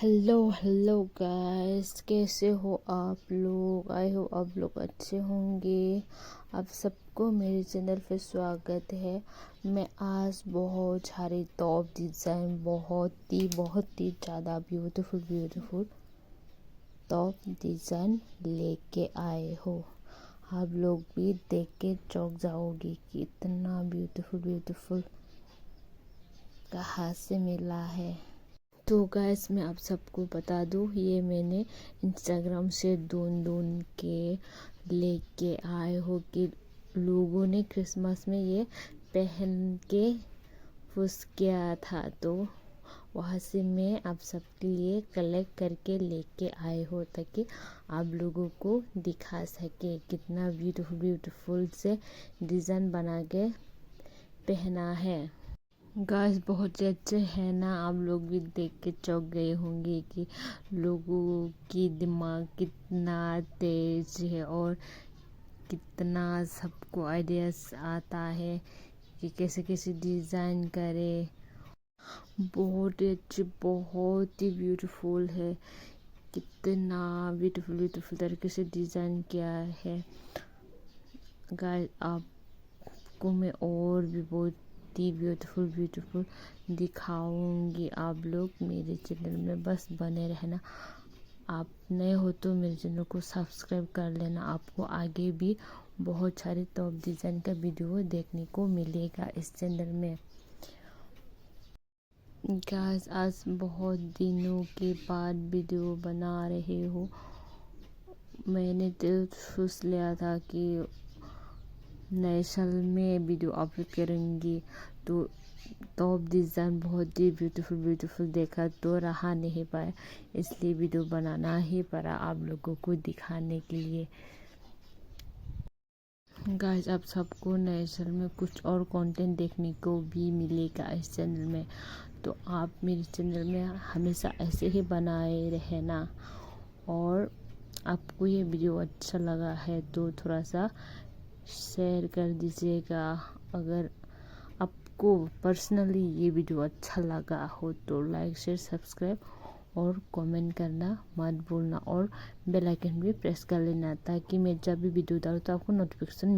Hello hello guys, कैसे हो आप लोग। आई हो आप लोग अच्छे होंगे। आप सबको मेरे चैनल पे स्वागत है। मैं आज बहुत सारे टॉप डिज़ाइन बहुत ही ज़्यादा ब्यूटीफुल टॉप डिज़ाइन लेके आए हो। आप लोग भी देख के चौंक जाओगे कि इतना ब्यूटीफुल कहाँ से मिला है। तो गाइस, मैं आप सबको बता दूँ, ये मैंने इंस्टाग्राम से ढूंढ के लेके आए हो कि लोगों ने क्रिसमस में ये पहन के खुश किया था, तो वहाँ से मैं आप सबके लिए कलेक्ट करके लेके आए हो ताकि आप लोगों को दिखा सके कितना ब्यूटीफुल से डिज़ाइन बना के पहना है। गाइस बहुत ही अच्छे हैं ना। आप लोग भी देख के चौंक गए होंगे कि लोगों की दिमाग कितना तेज है और कितना सबको आइडियाज आता है कि कैसे कैसे डिज़ाइन करे। बहुत ही अच्छे, बहुत ही ब्यूटीफुल है। कितना ब्यूटीफुल तरीके से डिज़ाइन किया है। गाइस आपको मैं और भी बहुत ब्यूटीफुल दिखाऊंगी। आप लोग मेरे चैनल में बस बने रहना। आप नए हो तो मेरे चैनल को सब्सक्राइब कर लेना। आपको आगे भी बहुत सारे टॉप डिज़ाइन का वीडियो देखने को मिलेगा इस चैनल में। गाइस आज बहुत दिनों के बाद वीडियो बना रहे हो। मैंने तो सोच लिया था कि नए साल में वीडियो अपलोड करूँगी, तो टॉप डिज़ाइन बहुत ही ब्यूटीफुल देखा तो रहा नहीं पाया, इसलिए वीडियो बनाना ही पड़ा आप लोगों को दिखाने के लिए। गाइस आप सबको नए साल में कुछ और कंटेंट देखने को भी मिलेगा इस चैनल में, तो आप मेरे चैनल में हमेशा ऐसे ही बनाए रहना। और आपको ये वीडियो अच्छा लगा है तो थोड़ा सा शेयर कर दीजिएगा। अगर आपको पर्सनली ये वीडियो अच्छा लगा हो तो लाइक शेयर सब्सक्राइब और कमेंट करना मत भूलना, और बेल आइकन भी प्रेस कर लेना ताकि मैं जब भी वीडियो डालूँ तो आपको नोटिफिकेशन